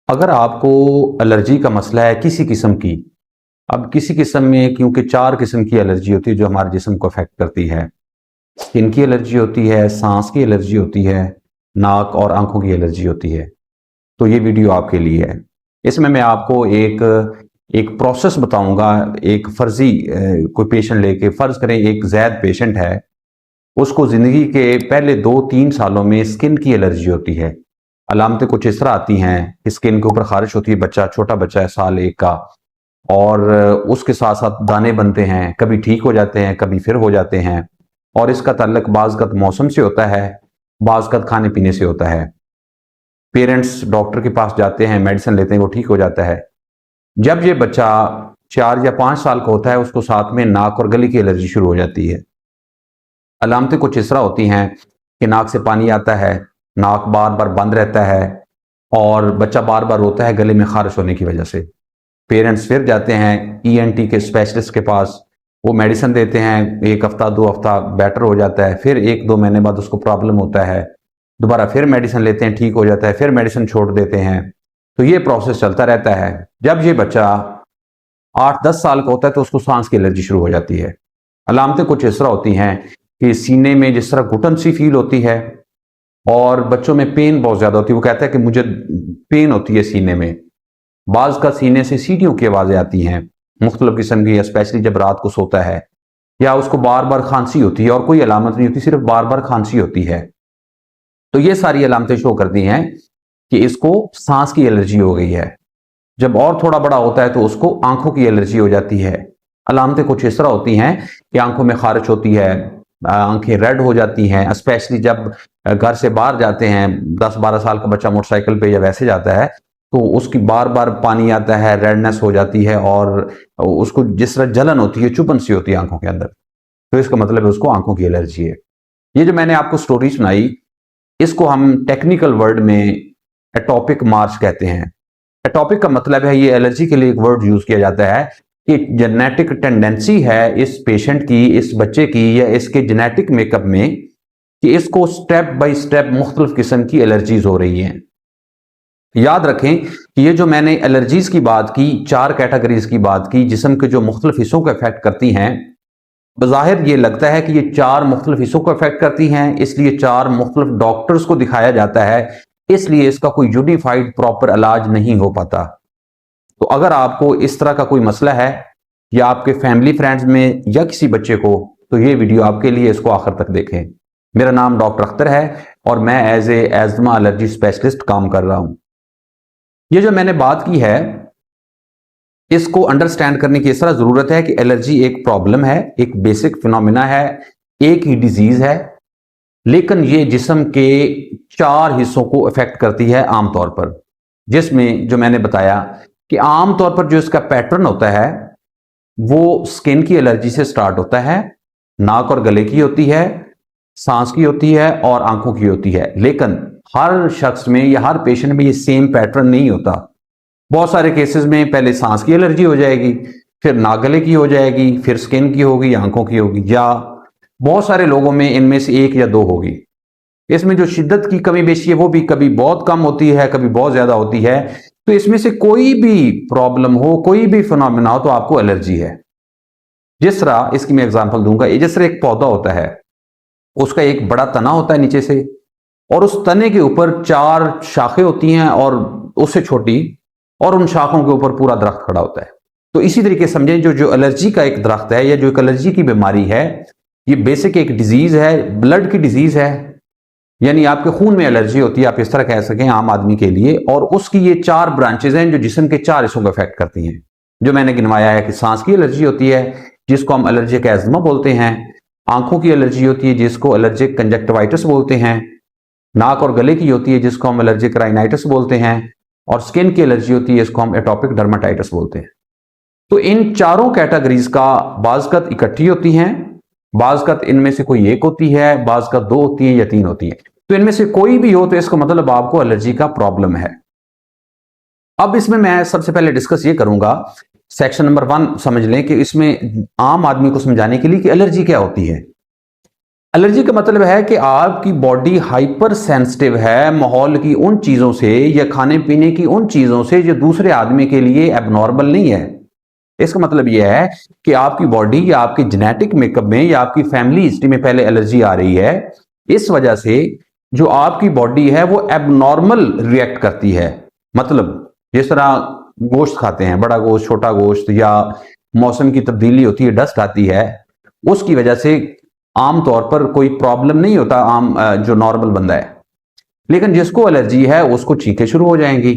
अगर आपको एलर्जी का मसला है किसी किस्म की, अब किसी किस्म में क्योंकि 4 किस्म की एलर्जी होती है जो हमारे जिस्म को अफेक्ट करती है। स्किन की एलर्जी होती है, सांस की एलर्जी होती है, नाक और आंखों की एलर्जी होती है। तो ये वीडियो आपके लिए है। इसमें मैं आपको एक एक प्रोसेस बताऊंगा। एक फर्जी कोई पेशेंट लेके, फर्ज करें एक जैद पेशेंट है, उसको जिंदगी के पहले 2-3 सालों में स्किन की एलर्जी होती है। अलामतें कुछ इस तरह आती हैं कि स्किन के ऊपर खारिश होती है, बच्चा छोटा बच्चा है साल 1 का, और उसके साथ साथ दाने बनते हैं, कभी ठीक हो जाते हैं कभी फिर हो जाते हैं। और इसका ताल्लुक बाज़ मौसम से होता है, बाज़ खाने पीने से होता है। पेरेंट्स डॉक्टर के पास जाते हैं, मेडिसिन लेते हैं, वो ठीक हो जाता है। जब ये बच्चा 4 या 5 साल का होता है, उसको साथ में नाक और गले की एलर्जी शुरू हो जाती है। अलामतें कुछ इस तरह होती हैं कि नाक से पानी आता है, नाक बार बार बंद रहता है, और बच्चा बार बार रोता है गले में खारिश होने की वजह से। पेरेंट्स फिर जाते हैं ईएनटी के स्पेशलिस्ट के पास, वो मेडिसिन देते हैं, 1 हफ्ता 2 हफ्ता बेटर हो जाता है, फिर 1-2 महीने बाद उसको प्रॉब्लम होता है, दोबारा फिर मेडिसिन लेते हैं, ठीक हो जाता है, फिर मेडिसिन छोड़ देते हैं। तो ये प्रोसेस चलता रहता है। जब ये बच्चा 8-10 साल का होता है तो उसको सांस की एलर्जी शुरू हो जाती है। अलामतें कुछ इस तरह होती हैं कि सीने में जिस तरह घुटन सी फील होती है, और बच्चों में पेन बहुत ज्यादा होती है। वो कहता है कि मुझे पेन होती है सीने में। बाज का सीने से सीटियों की आवाजें आती हैं मुख्तलिफ किस्म की, स्पेशली जब रात को सोता है, या उसको बार बार खांसी होती है और कोई अलामत नहीं होती, सिर्फ बार बार खांसी होती है। तो ये सारी अलामतें शो करती हैं कि इसको सांस की एलर्जी हो गई है। जब और थोड़ा बड़ा होता है तो उसको आंखों की एलर्जी हो जाती है। अलामतें कुछ इस तरह होती हैं कि आंखों में खारिश होती है, आंखें रेड हो जाती हैं, स्पेशली जब घर से बाहर जाते हैं। 10-12 साल का बच्चा मोटरसाइकिल पे या वैसे जाता है तो उसकी बार बार पानी आता है, रेडनेस हो जाती है, और उसको जिस तरह जलन होती है, चुभन सी होती है आंखों के अंदर। तो इसका मतलब है उसको आंखों की एलर्जी है। ये जो मैंने आपको स्टोरी सुनाई, इसको हम टेक्निकल वर्ड में एटॉपिक मार्च कहते हैं। एटॉपिक का मतलब है, ये एलर्जी के लिए एक वर्ड यूज किया जाता है कि जेनेटिक टेंडेंसी है इस पेशेंट की, इस बच्चे की, या इसके जेनेटिक मेकअप में, कि इसको स्टेप बाय स्टेप मुख्तलिफ किस्म की एलर्जीज हो रही हैं। याद रखें कि ये जो मैंने एलर्जीज की बात की, 4 कैटेगरीज की बात की, जिस्म के जो मुख्तलिफ हिस्सों को अफेक्ट करती हैं, बज़ाहिर ये लगता है कि ये 4 मुख्तलिफ हिस्सों को अफेक्ट करती हैं, इसलिए 4 मुख्तलिफ डॉक्टर्स को दिखाया जाता है, इसलिए इसका कोई यूनिफाइड प्रॉपर इलाज नहीं हो पाता। तो अगर आपको इस तरह का कोई मसला है, या आपके फैमिली फ्रेंड्स में या किसी बच्चे को, तो ये वीडियो आपके लिए, इसको आखिर तक देखें। मेरा नाम डॉक्टर अख्तर है और मैं as a asthma allergy specialist काम कर रहा हूं। ये जो मैंने बात की है, इसको अंडरस्टैंड करने की इस तरह जरूरत है कि एलर्जी एक प्रॉब्लम है, एक बेसिक फिनोमिना है, एक ही डिजीज है, लेकिन ये जिस्म के 4 हिस्सों को अफेक्ट करती है आमतौर पर। जिसमें जो मैंने बताया कि आमतौर पर जो इसका पैटर्न होता है वो स्किन की एलर्जी से स्टार्ट होता है, नाक और गले की होती है, सांस की होती है और आंखों की होती है। लेकिन हर शख्स में या हर पेशेंट में ये सेम पैटर्न नहीं होता। बहुत सारे केसेस में पहले सांस की एलर्जी हो जाएगी, फिर नाक गले की हो जाएगी, फिर स्किन की होगी, आंखों की होगी, या बहुत सारे लोगों में इनमें से 1 या 2 होगी। इसमें जो शिद्दत की कमी बेशी है वो भी कभी बहुत कम होती है, कभी बहुत ज्यादा होती है। तो इसमें से कोई भी प्रॉब्लम हो, कोई भी फिनोमेना हो, तो आपको एलर्जी है। जिस तरह इसकी मैं एग्जांपल दूंगा, ये जिस तरह एक पौधा होता है, उसका एक बड़ा तना होता है नीचे से, और उस तने के ऊपर 4 शाखें होती हैं और उससे छोटी, और उन शाखों के ऊपर पूरा दरख्त खड़ा होता है। तो इसी तरीके समझें, जो जो एलर्जी का एक दरख्त है, या जो एक एलर्जी की बीमारी है, ये बेसिक एक डिजीज है, ब्लड की डिजीज है, यानी आपके खून में एलर्जी होती है, आप इस तरह कह सकें आम आदमी के लिए। और उसकी ये 4 ब्रांचेज हैं जो जिस्म के 4 हिस्सों को अफेक्ट करती हैं। जो मैंने गिनवाया है कि सांस की एलर्जी होती है, जिसको हम एलर्जिक एज़मा बोलते हैं। आंखों की एलर्जी होती है, जिसको एलर्जिक कंजक्टिवाइटिस बोलते हैं। नाक और गले की होती है, जिसको हम एलर्जिक राइनाइटिस बोलते हैं। और स्किन की एलर्जी होती है, इसको हम एटॉपिक डर्माटाइटिस बोलते हैं। तो इन चारों कैटेगरीज का बाज़ इकट्ठी होती हैं, बाज़ इनमें से कोई एक होती है, बाज़ 2 होती है या 3 होती है। तो इनमें से कोई भी हो तो इसका मतलब आपको एलर्जी का प्रॉब्लम है। अब इसमें मैं सबसे पहले डिस्कस ये करूंगा, सेक्शन नंबर 1 समझ लें कि इसमें आम आदमी को समझाने के लिए कि एलर्जी क्या होती है। एलर्जी का मतलब है कि आपकी बॉडी हाइपर सेंसिटिव है माहौल की उन चीजों से या खाने पीने की उन चीजों से जो दूसरे आदमी के लिए एबनॉर्मल नहीं है। इसका मतलब यह है कि आपकी बॉडी या आपके जेनेटिक मेकअप में या आपकी फैमिली हिस्ट्री में पहले एलर्जी आ रही है। इस वजह से जो आपकी बॉडी है वो एबनॉर्मल रिएक्ट करती है। मतलब जिस तरह गोश्त खाते हैं, बड़ा गोश्त, छोटा गोश्त, या मौसम की तब्दीली होती है, डस्ट आती है, उसकी वजह से आमतौर पर कोई प्रॉब्लम नहीं होता आम जो नॉर्मल बंदा है। लेकिन जिसको एलर्जी है उसको चीखें शुरू हो जाएंगी,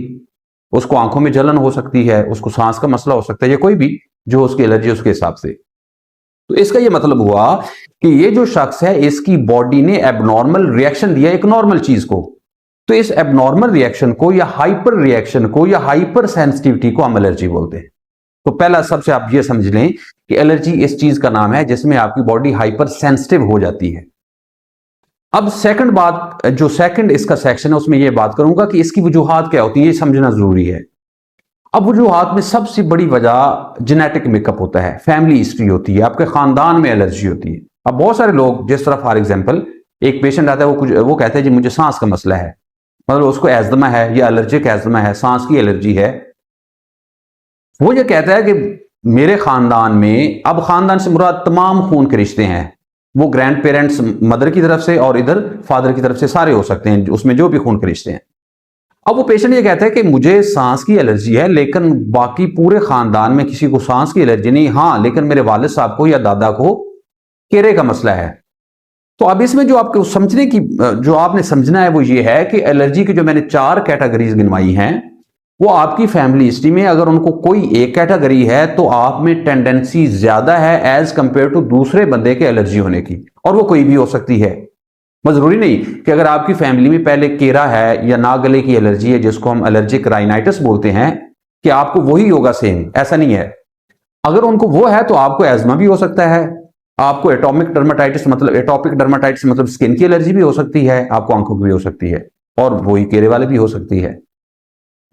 उसको आंखों में जलन हो सकती है, उसको सांस का मसला हो सकता है, या कोई भी जो उसकी एलर्जी उसके हिसाब से। तो इसका यह मतलब हुआ कि ये जो शख्स है इसकी बॉडी ने एबनॉर्मल रिएक्शन दिया एक नॉर्मल चीज को। तो इस एबनॉर्मल रिएक्शन को या हाइपर रिएक्शन को या हाइपर सेंसिटिविटी को हम एलर्जी बोलते हैं। तो पहला सबसे आप ये समझ लें कि एलर्जी इस चीज का नाम है जिसमें आपकी बॉडी हाइपर सेंसिटिव हो जाती है। अब सेकंड बात, जो सेकंड इसका सेक्शन है उसमें यह बात करूंगा कि इसकी वजूहात क्या होती है, ये समझना जरूरी है। अब वजूहात में सबसे बड़ी वजह जेनेटिक मेकअप होता है, फैमिली हिस्ट्री होती है, आपके खानदान में एलर्जी होती है। अब बहुत सारे लोग, जिस तरह फॉर एग्जाम्पल एक पेशेंट आता है, वो कहते हैं जी मुझे सांस का मसला है, मतलब उसको एस्थमा है या एलर्जिक एस्थमा है, सांस की एलर्जी है। वो ये कहता है कि मेरे खानदान में, अब खानदान से मुराद तमाम खून के रिश्ते हैं, वो ग्रैंड पेरेंट्स मदर की तरफ से और इधर फादर की तरफ से सारे हो सकते हैं, उसमें जो भी खून के रिश्ते हैं। अब वो पेशेंट ये कहता है कि मुझे सांस की एलर्जी है लेकिन बाकी पूरे खानदान में किसी को सांस की एलर्जी नहीं, हाँ लेकिन मेरे वालिद साहब को या दादा को केरे का मसला है। तो अब इसमें जो आपको समझने की, जो आपने समझना है वो ये है कि एलर्जी की जो मैंने 4 कैटेगरीज गिनवाई हैं, वो आपकी फैमिली हिस्ट्री में अगर उनको कोई एक कैटेगरी है तो आप में टेंडेंसी ज्यादा है एज कंपेयर टू दूसरे बंदे के एलर्जी होने की, और वो कोई भी हो सकती है। जरूरी नहीं कि अगर आपकी फैमिली में पहले केरा है या नाक गले की एलर्जी है जिसको हम एलर्जिक राइनाइटिस बोलते हैं कि आपको वही होगा सेम, ऐसा नहीं है। अगर उनको वो है तो आपको एजमा भी हो सकता है, आपको एटॉपिक डर्माटाइटिस मतलब स्किन की एलर्जी भी हो सकती है, आपको आंखों की भी हो सकती है, और वही केरे वाले भी हो सकती है।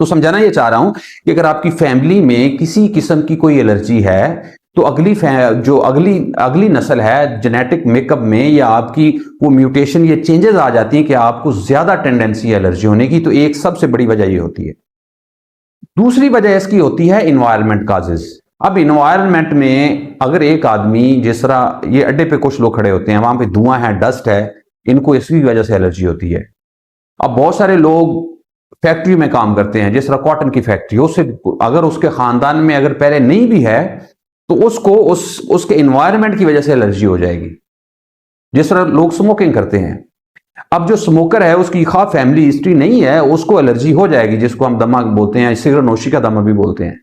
तो समझाना ये चाह रहा हूं कि अगर आपकी फैमिली में किसी किस्म की कोई एलर्जी है तो अगली नस्ल है जेनेटिक मेकअप में, या आपकी वो म्यूटेशन, ये चेंजेस आ जाती हैं कि आपको ज्यादा टेंडेंसी है एलर्जी होने की। तो एक सबसे बड़ी वजह ये होती है। दूसरी वजह इसकी होती है इन्वायरमेंट काजेज। अब इन्वायरमेंट में अगर एक आदमी, जिस तरह ये अड्डे पे कुछ लोग खड़े होते हैं, वहां पे धुआं है, डस्ट है, इनको इसकी वजह से एलर्जी होती है। अब बहुत सारे लोग फैक्ट्री में काम करते हैं, जिस तरह कॉटन की फैक्ट्री, उससे अगर उसके खानदान में अगर पहले नहीं भी है तो उसको उसके इन्वायरमेंट की वजह से एलर्जी हो जाएगी। जिस तरह लोग स्मोकिंग करते हैं, अब जो स्मोकर है उसकी खा फैमिली हिस्ट्री नहीं है, उसको एलर्जी हो जाएगी, जिसको हम दमा बोलते हैं, सिगरेट नोशी का दमा भी बोलते हैं।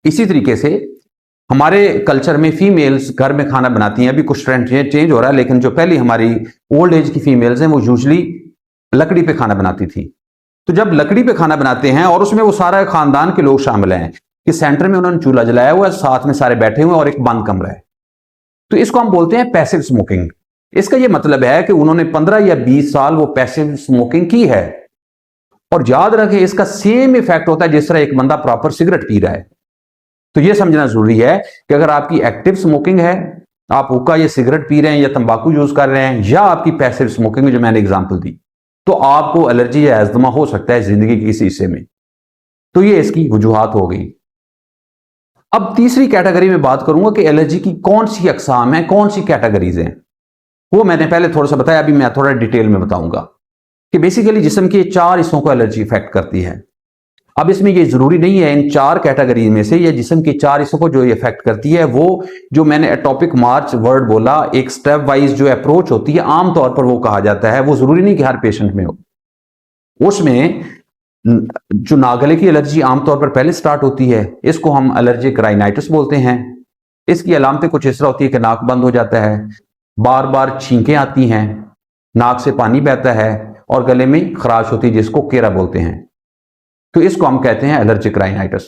इसी तरीके से हमारे कल्चर में फीमेल्स घर में खाना बनाती हैं, अभी कुछ ट्रेंड चेंज हो रहा है, लेकिन जो पहली हमारी ओल्ड एज की फीमेल्स हैं वो यूजली लकड़ी पे खाना बनाती थी। तो जब लकड़ी पे खाना बनाते हैं और उसमें वो सारा खानदान के लोग शामिल हैं कि सेंटर में उन्होंने चूल्हा जलाया हुआ है, साथ में सारे बैठे हुए और एक बंद कमरा है, तो इसको हम बोलते हैं पैसिव स्मोकिंग। इसका यह मतलब है कि उन्होंने 15 या 20 साल वो पैसिव स्मोकिंग की है। और याद रखें इसका सेम इफेक्ट होता है जिस तरह एक बंदा प्रॉपर सिगरेट पी रहा है। तो यह समझना जरूरी है कि अगर आपकी एक्टिव स्मोकिंग है, आप हुक्का या सिगरेट पी रहे हैं या तंबाकू यूज कर रहे हैं, या आपकी पैसिव स्मोकिंग जो मैंने एग्जांपल दी, तो आपको एलर्जी या एस्थमा हो सकता है जिंदगी के किसी हिस्से में। तो ये इसकी वजूहात हो गई। अब तीसरी कैटेगरी में बात करूंगा कि एलर्जी की कौन सी अकसाम है, कौन सी कैटेगरीज हैं। वो मैंने पहले थोड़ा सा बताया, अभी मैं थोड़ा डिटेल में बताऊंगा कि बेसिकली जिस्म के 4 हिस्सों को एलर्जी इफेक्ट करती है। अब इसमें ये जरूरी नहीं है इन 4 कैटेगरी में से, या जिस्म के 4 हिस्सों को जो इफेक्ट करती है, वो जो मैंने एटॉपिक मार्च वर्ड बोला, एक स्टेप वाइज जो अप्रोच होती है, आमतौर पर वो कहा जाता है, वो जरूरी नहीं कि हर पेशेंट में हो। उसमें जो नागले की एलर्जी आमतौर पर पहले स्टार्ट होती है, इसको हम एलर्जिक राइनाइटिस बोलते हैं। इसकी अलामतें कुछ इस तरह होती है कि नाक बंद हो जाता है, बार बार छींकें आती हैं, नाक से पानी बहता है, और गले में खराश होती है जिसको केरा बोलते हैं। तो इसको हम कहते हैं एलर्जिक राइनाइटिस।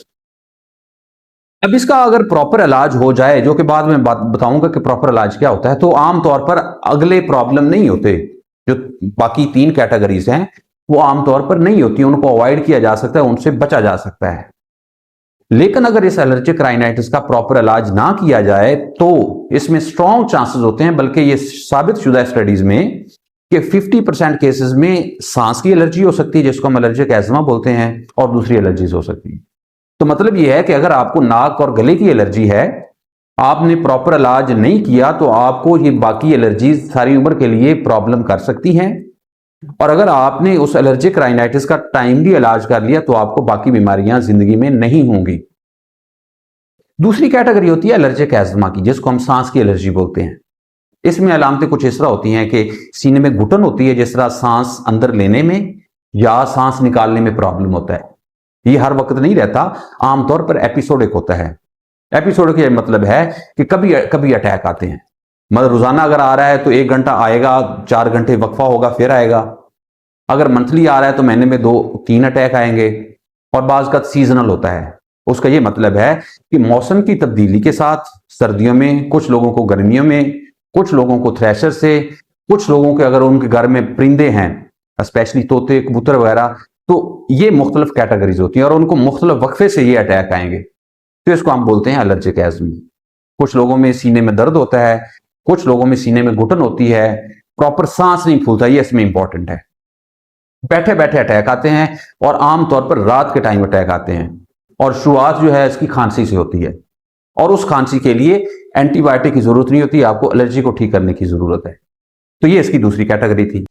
अब इसका अगर प्रॉपर इलाज हो जाए, जो कि बाद में बताऊंगा कि प्रॉपर इलाज क्या होता है, तो आमतौर पर अगले प्रॉब्लम नहीं होते। जो बाकी 3 कैटेगरीज हैं वो आमतौर पर नहीं होती, उनको अवॉइड किया जा सकता है, उनसे बचा जा सकता है। लेकिन अगर इस एलर्जिक राइनाइटिस का प्रॉपर इलाज ना किया जाए तो इसमें स्ट्रॉन्ग चांसेस होते हैं, बल्कि ये साबित शुदा स्टडीज में कि 50% केसेस में सांस की एलर्जी हो सकती है, जिसको हम एलर्जिक एजमा बोलते हैं, और दूसरी एलर्जीज हो सकती है। तो मतलब यह है कि अगर आपको नाक और गले की एलर्जी है, आपने प्रॉपर इलाज नहीं किया तो आपको ये बाकी एलर्जीज सारी उम्र के लिए प्रॉब्लम कर सकती हैं। और अगर आपने उस एलर्जिक राइनाइटिस का टाइमली इलाज कर लिया तो आपको बाकी बीमारियां जिंदगी में नहीं होंगी। दूसरी कैटेगरी होती है एलर्जिक एजमा की, जिसको हम सांस की एलर्जी बोलते हैं। इसमें अलामतें कुछ इस तरह होती हैं कि सीने में घुटन होती है, जिस तरह सांस अंदर लेने में या सांस निकालने में प्रॉब्लम होता है। ये हर वक्त नहीं रहता, आमतौर पर एपिसोडिक होता है। एपिसोडिक ये मतलब है कि कभी कभी अटैक आते हैं, मतलब रोजाना अगर आ रहा है तो 1 घंटा आएगा, 4 घंटे वक्फा होगा, फिर आएगा। अगर मंथली आ रहा है तो महीने में 2-3 अटैक आएंगे। और बाज़ का सीजनल होता है। उसका ये मतलब है कि मौसम की तब्दीली के साथ सर्दियों में कुछ लोगों को, गर्मियों में कुछ लोगों को थ्रेशर से, कुछ लोगों के अगर उनके घर में परिंदे हैं, स्पेशली तोते, कबूतर वगैरह, तो ये मुख्तलिफ कैटेगरीज होती हैं और उनको मुख्तलिफ वक्फे से ये अटैक आएंगे। तो इसको हम बोलते हैं एलर्जिक एज़मा। कुछ लोगों में सीने में दर्द होता है, कुछ लोगों में सीने में घुटन होती है, प्रॉपर सांस नहीं फूलता, ये इसमें इंपॉर्टेंट है। बैठे बैठे अटैक आते हैं और आमतौर पर रात के टाइम अटैक आते हैं, और शुरुआत जो है इसकी खांसी से होती है, और उस खांसी के लिए एंटीबायोटिक की जरूरत नहीं होती, आपको एलर्जी को ठीक करने की जरूरत है। तो ये इसकी दूसरी कैटेगरी थी।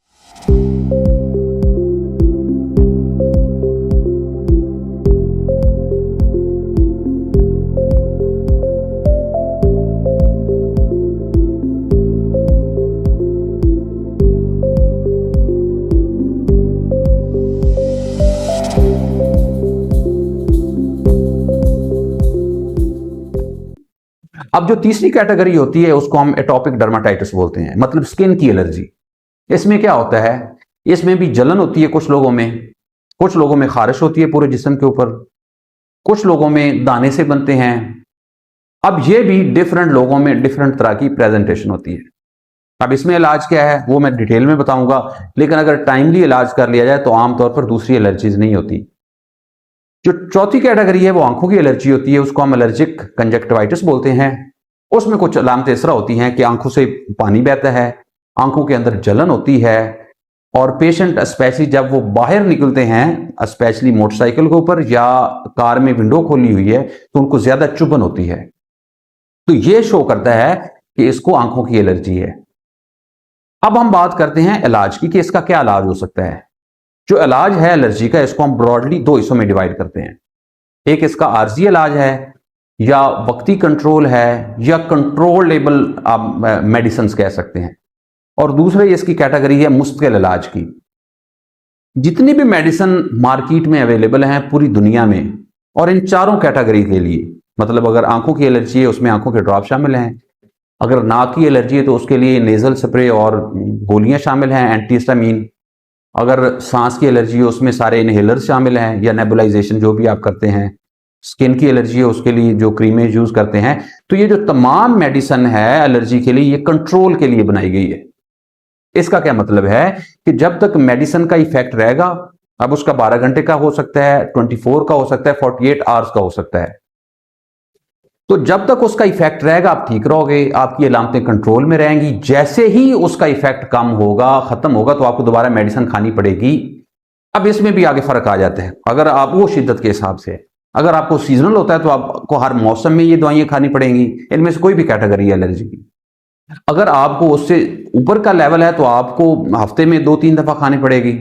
अब जो तीसरी कैटेगरी होती है उसको हम एटॉपिक डर्माटाइटिस बोलते हैं, मतलब स्किन की एलर्जी। इसमें क्या होता है, इसमें भी जलन होती है कुछ लोगों में खारिश होती है पूरे जिस्म के ऊपर, कुछ लोगों में दाने से बनते हैं। अब ये भी डिफरेंट लोगों में डिफरेंट तरह की प्रेजेंटेशन होती है। अब इसमें इलाज क्या है वो मैं डिटेल में बताऊंगा, लेकिन अगर टाइमली इलाज कर लिया जाए तो आमतौर पर दूसरी एलर्जीज नहीं होती। जो चौथी कैटेगरी है वो आंखों की एलर्जी होती है, उसको हम एलर्जिक कंजक्टिवाइटिस बोलते हैं। उसमें कुछ अलामतें इस तरह होती हैं कि आंखों से पानी बहता है, आंखों के अंदर जलन होती है, और पेशेंट स्पेशली जब वो बाहर निकलते हैं, स्पेशली मोटरसाइकिल के ऊपर या कार में विंडो खोली हुई है, तो उनको ज्यादा चुभन होती है। तो ये शो करता है कि इसको आंखों की एलर्जी है। अब हम बात करते हैं इलाज की कि इसका क्या इलाज हो सकता है। जो इलाज है एलर्जी का, इसको हम ब्रॉडली 2 हिस्सों में डिवाइड करते हैं। एक इसका आर्जी इलाज है, या वक्ती कंट्रोल है, या कंट्रोलेबल आप मेडिसिन कह सकते हैं, और दूसरे इसकी कैटेगरी है मुस्तकिल इलाज की। जितनी भी मेडिसिन मार्केट में अवेलेबल हैं पूरी दुनिया में, और इन चारों कैटेगरी के लिए, मतलब अगर आंखों की एलर्जी है उसमें आंखों के ड्रॉप शामिल हैं, अगर नाक की एलर्जी है तो उसके लिए नेजल स्प्रे और गोलियां शामिल हैं, एंटीहिस्टामिन। अगर सांस की एलर्जी है उसमें सारे इनहेलर शामिल हैं, या नेबुलाइजेशन जो भी आप करते हैं। स्किन की एलर्जी है उसके लिए जो क्रीमें यूज करते हैं। तो ये जो तमाम मेडिसिन है एलर्जी के लिए, ये कंट्रोल के लिए बनाई गई है। इसका क्या मतलब है कि जब तक मेडिसिन का इफेक्ट रहेगा, अब उसका 12 घंटे का हो सकता है, 24 का हो सकता है, 48 आवर्स का हो सकता है, तो जब तक उसका इफेक्ट रहेगा आप ठीक रहोगे, आपकी अलामतें कंट्रोल में रहेंगी। जैसे ही उसका इफेक्ट कम होगा, खत्म होगा, तो आपको दोबारा मेडिसिन खानी पड़ेगी। अब इसमें भी आगे फर्क आ जाता है, अगर आप वो शिद्दत के हिसाब से, अगर आपको सीजनल होता है तो आपको हर मौसम में ये दवाइयां खानी पड़ेंगी, इनमें से कोई भी कैटेगरी है एलर्जी की। अगर आपको उससे ऊपर का लेवल है तो आपको हफ्ते में 2-3 दफा खानी पड़ेगी।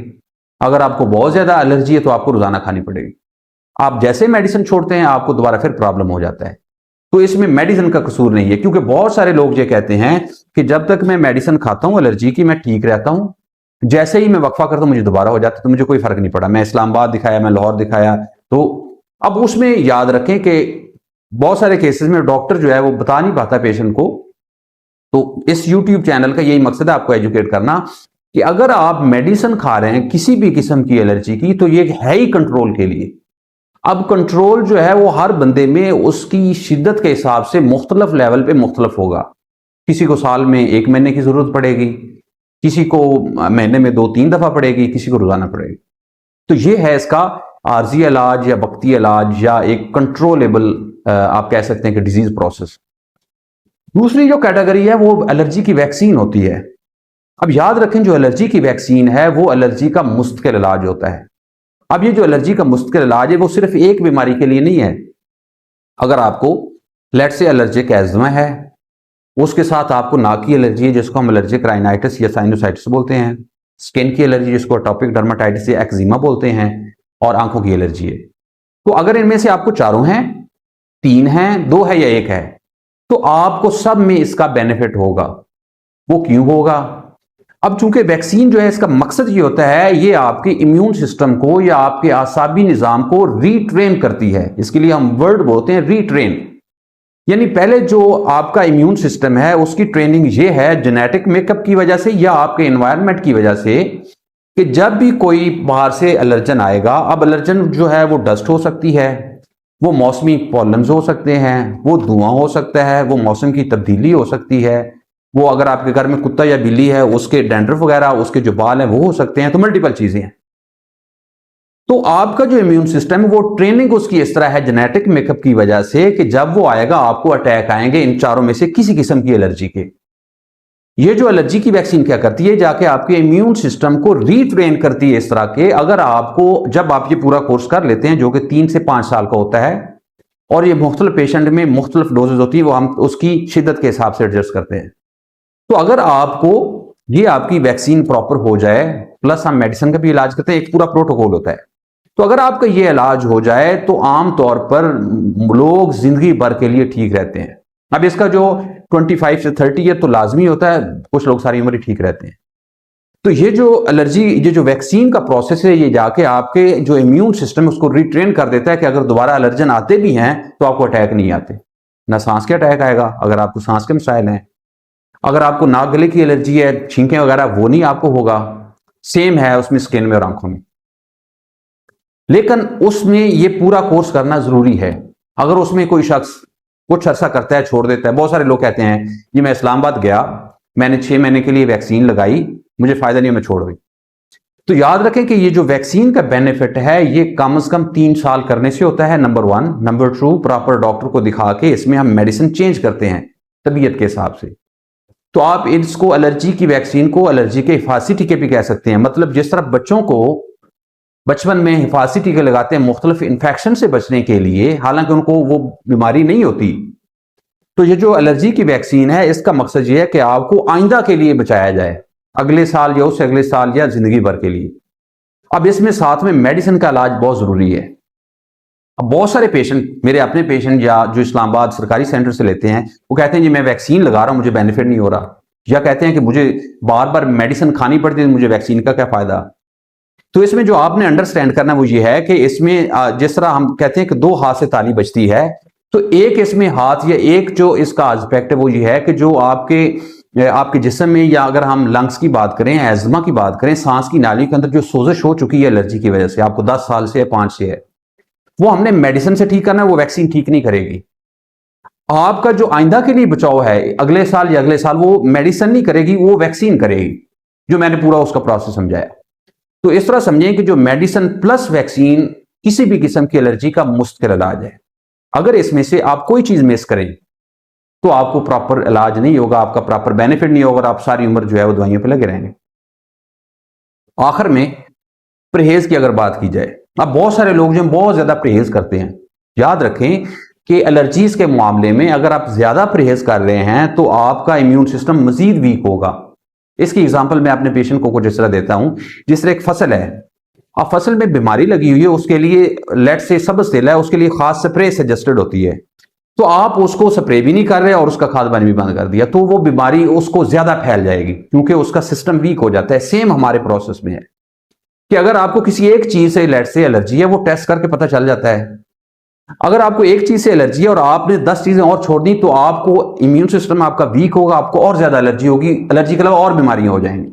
अगर आपको बहुत ज्यादा एलर्जी है तो आपको रोजाना खानी पड़ेगी। आप जैसे मेडिसिन छोड़ते हैं आपको दोबारा फिर प्रॉब्लम हो जाता है। तो इसमें मेडिसिन का कसूर नहीं है, क्योंकि बहुत सारे लोग ये कहते हैं कि जब तक मैं मेडिसिन खाता हूं एलर्जी की मैं ठीक रहता हूं, जैसे ही मैं वक्फा करता हूं मुझे दोबारा हो जाता है, तो मुझे कोई फर्क नहीं पड़ा। मैं इस्लामाबाद दिखाया, मैं लाहौर दिखाया। तो अब उसमें याद रखें कि बहुत सारे केसेस में डॉक्टर जो है वो बता नहीं पाता पेशेंट को। तो इस यूट्यूब चैनल का यही मकसद है, आपको एजुकेट करना कि अगर आप मेडिसिन खा रहे हैं किसी भी किस्म की एलर्जी की, तो ये है ही कंट्रोल के लिए। अब कंट्रोल जो है वो हर बंदे में उसकी शिद्दत के हिसाब से मुख्तलिफ लेवल पे मुख्तलिफ होगा। किसी को साल में 1 महीने की जरूरत पड़ेगी, किसी को महीने में 2-3 दफा पड़ेगी, किसी को रोजाना पड़ेगी। तो ये है इसका आर्जी इलाज या वक्ती इलाज या एक कंट्रोलेबल आप कह सकते हैं कि डिजीज प्रोसेस। दूसरी जो कैटेगरी है वो एलर्जी की वैक्सीन होती है। अब याद रखें, जो एलर्जी की वैक्सीन है वो एलर्जी का मुस्तकिल इलाज होता है। अब ये जो एलर्जी का मुस्तकिल इलाज है वो सिर्फ एक बीमारी के लिए नहीं है। अगर आपको लेट से एलर्जिक एज़मा है, उसके साथ आपको नाक की एलर्जी है जिसको हम एलर्जिक राइनाइटिस या साइनोसाइटिस बोलते हैं, स्किन की एलर्जी जिसको एटोपिक डर्माटाइटिस या एक्जिमा बोलते हैं, और आंखों की एलर्जी है। तो अगर इनमें से आपको चारों हैं, 3 हैं, 2 है या 1 है, तो आपको सब में इसका बेनिफिट होगा। वो क्यों होगा? अब चूंकि वैक्सीन जो है इसका मकसद ये होता है, ये आपके इम्यून सिस्टम को या आपके आसाबी निजाम को रीट्रेन करती है। इसके लिए हम वर्ड बोलते हैं रीट्रेन। यानी पहले जो आपका इम्यून सिस्टम है उसकी ट्रेनिंग ये है जेनेटिक मेकअप की वजह से या आपके एनवायरनमेंट की वजह से, कि जब भी कोई बाहर से एलर्जन आएगा, अब एलर्जन जो है वो डस्ट हो सकती है, वो मौसमी पॉलन्स हो सकते हैं, वो धुआं हो सकता है, वो मौसम की तब्दीली हो सकती है, वो अगर आपके घर में कुत्ता या बिल्ली है उसके डैंड्रफ वगैरह, उसके जो बाल हैं वो हो सकते हैं। तो मल्टीपल चीजें हैं। तो आपका जो इम्यून सिस्टम है वो ट्रेनिंग उसकी इस तरह है जेनेटिक मेकअप की वजह से कि जब वो आएगा आपको अटैक आएंगे इन चारों में से किसी किस्म की एलर्जी के। ये जो एलर्जी की वैक्सीन क्या करती है, जाके आपके इम्यून सिस्टम को रीट्रेन करती है इस तरह के। अगर आपको, जब आप ये पूरा कोर्स कर लेते हैं जो कि 3 से 5 साल का होता है, और ये मुख्तलिफ पेशेंट में मुख्तलिफ डोजेज होती है, वो हम उसकी शिद्दत के हिसाब से एडजस्ट करते हैं। तो अगर आपको ये आपकी वैक्सीन प्रॉपर हो जाए, प्लस हम मेडिसिन का भी इलाज करते हैं, एक पूरा प्रोटोकॉल होता है। तो अगर आपका ये इलाज हो जाए तो आमतौर पर लोग जिंदगी भर के लिए ठीक रहते हैं। अब इसका जो 25 से 30 है तो लाजमी होता है, कुछ लोग सारी उम्र ही ठीक रहते हैं। तो ये जो एलर्जी, ये जो वैक्सीन का प्रोसेस है, ये जाके आपके जो इम्यून सिस्टम है उसको रिट्रेन कर देता है कि अगर दोबारा एलर्जन आते भी हैं तो आपको अटैक नहीं आते। ना सांस के अटैक आएगा अगर आपको सांस के मसाइल हैं, अगर आपको नाक गले की एलर्जी है, छींकें वगैरह, वो नहीं आपको होगा। सेम है उसमें स्किन में और आंखों में। लेकिन उसमें ये पूरा कोर्स करना जरूरी है। अगर उसमें कोई शख्स कुछ अरसा करता है छोड़ देता है, बहुत सारे लोग कहते हैं जी मैं इस्लामाबाद गया, मैंने 6 महीने के लिए वैक्सीन लगाई, मुझे फायदा नहीं, मैं छोड़ दी। तो याद रखें कि ये जो वैक्सीन का बेनिफिट है ये कम से कम 3 साल करने से होता है, नंबर 1। नंबर 2, प्रॉपर डॉक्टर को दिखा के इसमें हम मेडिसिन चेंज करते हैं तबीयत के हिसाब से। तो आप इसको, एलर्जी की वैक्सीन को एलर्जी के हिफाजती टीके भी कह सकते हैं। मतलब जिस तरह बच्चों को बचपन में हिफाजती टीके लगाते हैं मुख्तलिफ इन्फेक्शन से बचने के लिए, हालांकि उनको वो बीमारी नहीं होती, तो ये जो एलर्जी की वैक्सीन है इसका मकसद ये है कि आपको आइंदा के लिए बचाया जाए, अगले साल या उससे अगले साल या जिंदगी भर के लिए। अब इसमें साथ में मेडिसिन का इलाज बहुत जरूरी है। अब बहुत सारे पेशेंट, मेरे अपने पेशेंट या जो इस्लामाबाद सरकारी सेंटर से लेते हैं, वो कहते हैं जी मैं वैक्सीन लगा रहा हूं, मुझे बेनिफिट नहीं हो रहा, या कहते हैं कि मुझे बार बार मेडिसिन खानी पड़ती है, मुझे वैक्सीन का क्या फायदा। तो इसमें जो आपने अंडरस्टैंड करना वो ये है कि इसमें जिस तरह हम कहते हैं कि 2 हाथ से ताली बजती है, तो एक इसमें हाथ या एक जो इसका एस्पेक्ट है वो ये है कि जो आपके जिस्म में, या अगर हम लंग्स की बात करें, एजमा की बात करें, सांस की नाली के अंदर जो सोजिश हो चुकी है एलर्जी की वजह से, आपको 10 साल से या 5 से है, वो हमने मेडिसिन से ठीक करना है, वो वैक्सीन ठीक नहीं करेगी। आपका जो आइंदा के लिए बचाव है, अगले साल या अगले साल, वो मेडिसिन नहीं करेगी, वो वैक्सीन करेगी, जो मैंने पूरा उसका प्रोसेस समझाया। तो इस तरह समझें कि जो मेडिसिन प्लस वैक्सीन किसी भी किस्म की एलर्जी का मुस्तकिल इलाज है। अगर इसमें से आप कोई चीज मिस करें तो आपको प्रॉपर इलाज नहीं होगा, आपका प्रॉपर बेनिफिट नहीं होगा, आप सारी उम्र जो है वो दवाइयों पे लगे रहेंगे। आखिर में परहेज की अगर बात की जाए, अब बहुत सारे लोग जो बहुत ज्यादा परहेज करते हैं। याद रखें कि एलर्जीज के मामले में अगर आप ज्यादा परहेज कर रहे हैं तो आपका इम्यून सिस्टम मजीद वीक होगा। इसकी एग्जांपल मैं अपने पेशेंट को कुछ इस तरह देता हूं, जिस तरह एक फसल है, अब फसल में बीमारी लगी हुई है, उसके लिए लेट से सब्ज तेल है, उसके लिए खास स्प्रे सजेस्टेड होती है, तो आप उसको स्प्रे भी नहीं कर रहे और उसका खाद पानी भी बंद कर दिया, तो वो बीमारी उसको ज्यादा फैल जाएगी क्योंकि उसका सिस्टम वीक हो जाता है। सेम हमारे प्रोसेस में है कि अगर आपको किसी एक चीज से लेट से एलर्जी है, वो टेस्ट करके पता चल जाता है। अगर आपको एक चीज से एलर्जी है और आपने 10 चीजें और छोड़ दी तो आपको इम्यून सिस्टम आपका वीक होगा, आपको और ज्यादा एलर्जी होगी, एलर्जी के अलावा और बीमारियां हो जाएंगी।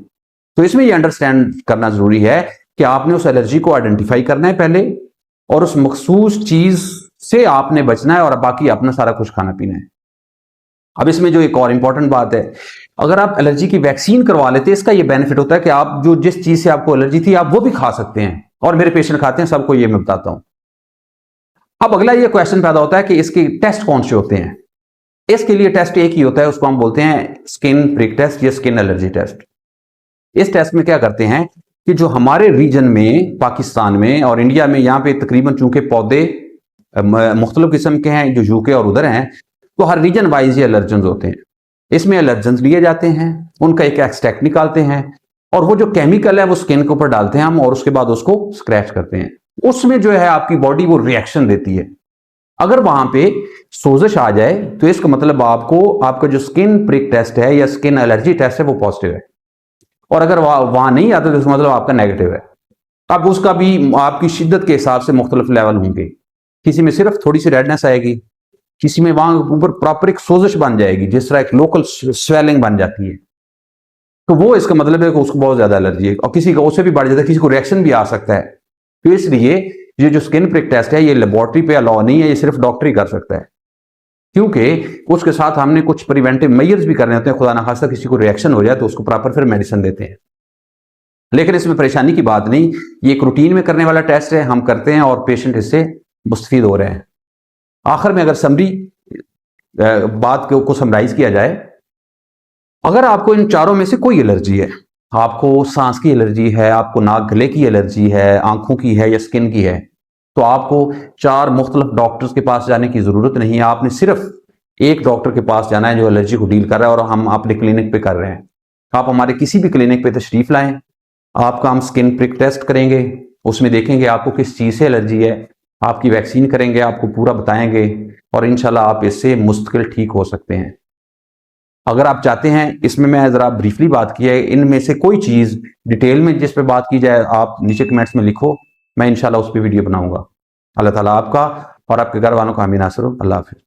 तो इसमें यह अंडरस्टैंड करना जरूरी है कि आपने उस एलर्जी को आइडेंटिफाई करना है पहले, और उस मखसूस चीज से आपने बचना है, और बाकी अपना सारा कुछ खाना पीना है। अब इसमें जो एक और इंपॉर्टेंट बात है, अगर आप एलर्जी की वैक्सीन करवा लेते हैं, इसका यह बेनिफिट होता है कि आप जो जिस चीज से आपको एलर्जी थी आप वो भी खा सकते हैं, और मेरे पेशेंट खाते हैं, सबको ये मैं बताता हूं। अब अगला ये क्वेश्चन पैदा होता है कि इसके टेस्ट कौन से होते हैं। इसके लिए टेस्ट एक ही होता है, उसको हम बोलते हैं स्किन प्रिक टेस्ट या स्किन एलर्जी टेस्ट। इस टेस्ट में क्या करते हैं कि जो हमारे रीजन में, पाकिस्तान में और इंडिया में, यहाँ पे तकरीबन चूंकि पौधे मुख्तलिफ किस्म के हैं, जो यूके और उधर हैं, तो हर रीजन वाइज ये एलर्जन होते हैं। इसमें एलर्जन लिए जाते हैं, उनका एक एक्सट्रैक्ट निकालते हैं और वो जो केमिकल है वो स्किन के ऊपर डालते हैं हम, और उसके बाद उसको स्क्रैच करते हैं। उसमें जो है आपकी बॉडी वो रिएक्शन देती है। अगर वहां पे सोजिश आ जाए तो इसका मतलब आपको, आपका जो स्किन प्रिक टेस्ट है या स्किन एलर्जी टेस्ट है वो पॉजिटिव है, और अगर वहां नहीं आता तो इसका मतलब आपका नेगेटिव है। अब उसका भी आपकी शिद्दत के हिसाब से मुख्तलिफ लेवल होंगे। किसी में सिर्फ थोड़ी सी रेडनेस आएगी, किसी में वहां ऊपर प्रॉपर एक सोजिश बन जाएगी, जिस तरह एक लोकल स्वेलिंग बन जाती है, तो वो इसका मतलब है कि उसको बहुत ज्यादा एलर्जी है। और किसी का उससे भी बढ़ जाता है, किसी को रिएक्शन भी आ सकता है। तो इसलिए ये जो स्किन प्रिक टेस्ट है ये लेबोरेटरी पे अलाउ नहीं है, ये सिर्फ डॉक्टर ही कर सकता है, क्योंकि उसके साथ हमने कुछ प्रिवेंटिव मेजर्स भी करने होते हैं। खुदा ना खास्ता किसी को रिएक्शन हो जाए तो उसको प्रॉपर फिर मेडिसिन देते हैं। लेकिन इसमें परेशानी की बात नहीं, ये एक रूटीन में करने वाला टेस्ट है, हम करते हैं और पेशेंट इससे मुस्तफीद हो रहे हैं। आखिर में अगर समरी बात को समराइज किया जाए, अगर आपको इन चारों में से कोई एलर्जी है, आपको सांस की एलर्जी है, आपको नाक गले की एलर्जी है, आंखों की है या स्किन की है, तो आपको 4 मुख्तलिफ डॉक्टर्स के पास जाने की जरूरत नहीं है। आपने सिर्फ एक डॉक्टर के पास जाना है जो एलर्जी को डील कर रहा है, और हम अपने क्लिनिक पे कर रहे हैं। आप हमारे किसी भी क्लिनिक पे तशरीफ लाएं, आपका हम स्किन प्रिक टेस्ट करेंगे, उसमें देखेंगे आपको किस चीज से एलर्जी है, आपकी वैक्सीन करेंगे, आपको पूरा बताएंगे, और इंशाल्लाह आप इससे मुस्तकिल ठीक हो सकते हैं। अगर आप चाहते हैं, इसमें मैं जरा ब्रीफली बात की है, इनमें से कोई चीज डिटेल में जिस पे बात की जाए आप नीचे कमेंट्स में लिखो, मैं इंशाल्लाह उस पर वीडियो बनाऊंगा। अल्लाह ताला आपका और आपके घर वालों का हामी नासिर हो। अल्लाह हाफिज।